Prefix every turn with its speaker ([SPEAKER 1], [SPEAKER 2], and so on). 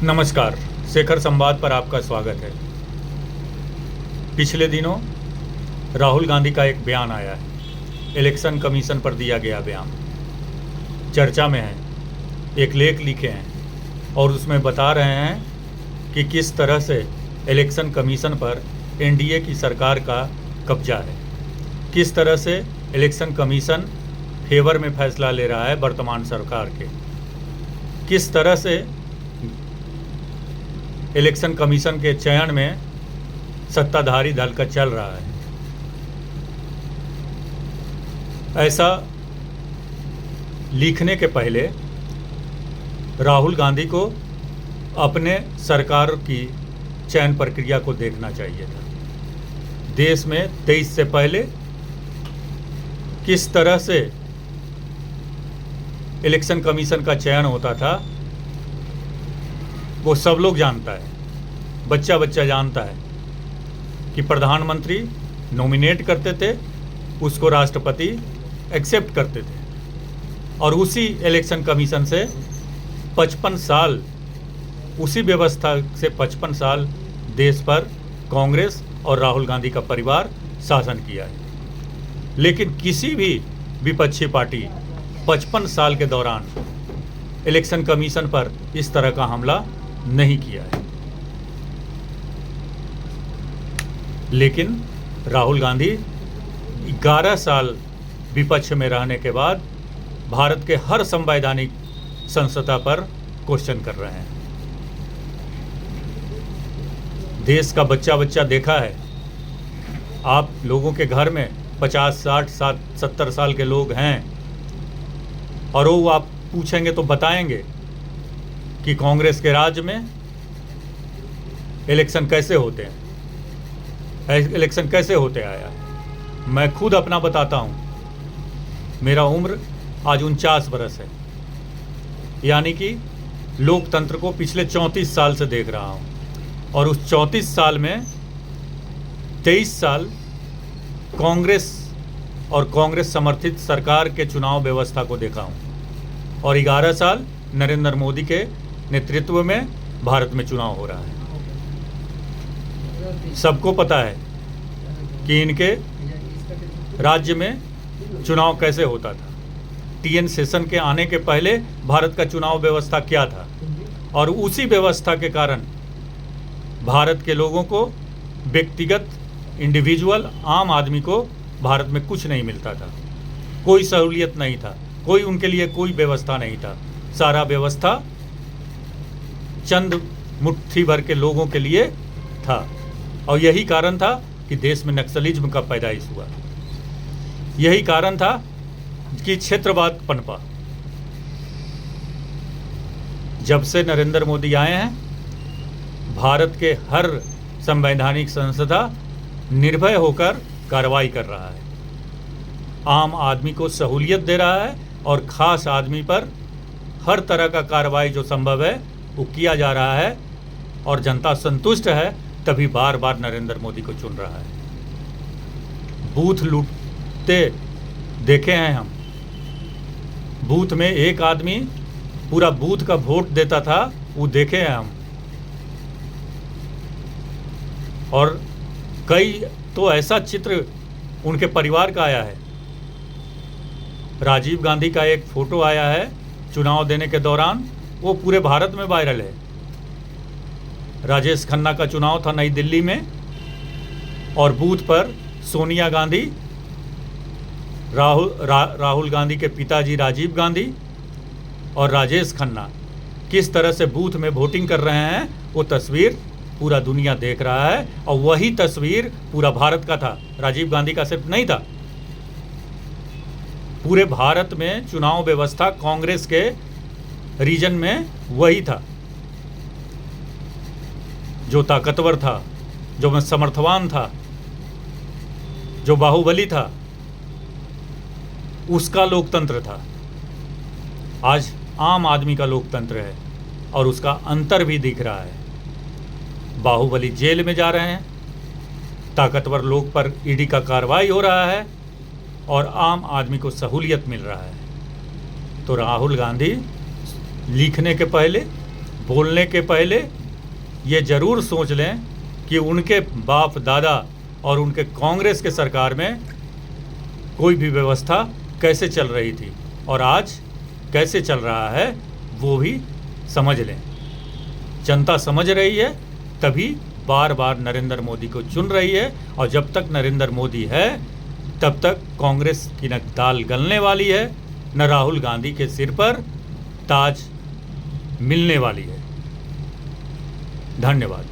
[SPEAKER 1] नमस्कार, शेखर संवाद पर आपका स्वागत है। पिछले दिनों राहुल गांधी का एक बयान आया है। इलेक्शन कमीशन पर दिया गया बयान चर्चा में है। एक लेख लिखे हैं और उसमें बता रहे हैं कि किस तरह से इलेक्शन कमीशन पर एनडीए की सरकार का कब्जा है, किस तरह से इलेक्शन कमीशन फेवर में फैसला ले रहा है वर्तमान सरकार के, किस तरह से इलेक्शन कमीशन के चयन में सत्ताधारी दल का चल रहा है। ऐसा लिखने के पहले राहुल गांधी को अपने सरकार की चयन प्रक्रिया को देखना चाहिए था। देश में 23 से पहले किस तरह से इलेक्शन कमीशन का चयन होता था वो सब लोग जानता है, बच्चा बच्चा जानता है कि प्रधानमंत्री नॉमिनेट करते थे, उसको राष्ट्रपति एक्सेप्ट करते थे और उसी इलेक्शन कमीशन से 55 साल, उसी व्यवस्था से 55 साल देश पर कांग्रेस और राहुल गांधी का परिवार शासन किया है। लेकिन किसी भी विपक्षी पार्टी 55 साल के दौरान इलेक्शन कमीशन पर इस तरह का हमला नहीं किया है। लेकिन राहुल गांधी 11 साल विपक्ष में रहने के बाद भारत के हर संवैधानिक संस्थाता पर क्वेश्चन कर रहे हैं। देश का बच्चा बच्चा देखा है। आप लोगों के घर में 50, 60, 70 साल के लोग हैं और वो आप पूछेंगे तो बताएंगे कि कांग्रेस के राज्य में इलेक्शन कैसे होते हैं, इलेक्शन कैसे होते आया। मैं खुद अपना बताता हूँ। मेरा उम्र आज 49 बरस है, यानी कि लोकतंत्र को पिछले 34 साल से देख रहा हूँ और उस 34 साल में 23 साल कांग्रेस और कांग्रेस समर्थित सरकार के चुनाव व्यवस्था को देखा हूँ और 11 साल नरेंद्र मोदी के नेतृत्व में भारत में चुनाव हो रहा है। सबको पता है कि इनके राज्य में चुनाव कैसे होता था। टीएन शेषन के आने के पहले भारत का चुनाव व्यवस्था क्या था और उसी व्यवस्था के कारण भारत के लोगों को, व्यक्तिगत इंडिविजुअल आम आदमी को भारत में कुछ नहीं मिलता था। कोई सहूलियत नहीं था, कोई उनके लिए कोई व्यवस्था नहीं था। सारा व्यवस्था चंद मुट्ठी भर के लोगों के लिए था और यही कारण था कि देश में नक्सलिज्म का पैदाइश हुआ। यही कारण था कि क्षेत्रवाद पनपा। जब से नरेंद्र मोदी आए हैं, भारत के हर संवैधानिक संस्था निर्भय होकर कार्रवाई कर रहा है, आम आदमी को सहूलियत दे रहा है और खास आदमी पर हर तरह का कार्रवाई जो संभव है वो किया जा रहा है और जनता संतुष्ट है, तभी बार बार नरेंद्र मोदी को चुन रहा है। बूथ लूटते देखे हैं हम। बूथ में एक आदमी पूरा बूथ का वोट देता था, वो देखे हैं हम। और कई तो ऐसा चित्र उनके परिवार का आया है। राजीव गांधी का एक फोटो आया है चुनाव देने के दौरान, वो पूरे भारत में वायरल है। राजेश खन्ना का चुनाव था नई दिल्ली में और बूथ पर सोनिया गांधी, राहुल गांधी के पिताजी राजीव गांधी और राजेश खन्ना किस तरह से बूथ में वोटिंग कर रहे हैं, वो तस्वीर पूरा दुनिया देख रहा है और वही तस्वीर पूरा भारत का था। राजीव गांधी का सिर्फ नहीं था, पूरे भारत में चुनाव व्यवस्था कांग्रेस के रीजन में वही था। जो ताकतवर था, जो समर्थवान था, जो बाहुबली था, उसका लोकतंत्र था। आज आम आदमी का लोकतंत्र है और उसका अंतर भी दिख रहा है। बाहुबली जेल में जा रहे हैं, ताकतवर लोग पर ईडी का कार्रवाई हो रहा है और आम आदमी को सहूलियत मिल रहा है। तो राहुल गांधी लिखने के पहले बोलने के पहले ये ज़रूर सोच लें कि उनके बाप दादा और उनके कांग्रेस के सरकार में कोई भी व्यवस्था कैसे चल रही थी और आज कैसे चल रहा है वो भी समझ लें। जनता समझ रही है, तभी बार बार नरेंद्र मोदी को चुन रही है, और जब तक नरेंद्र मोदी है तब तक कांग्रेस की न दाल गलने वाली है, न राहुल गांधी के सिर पर ताज मिलने वाली है। धन्यवाद।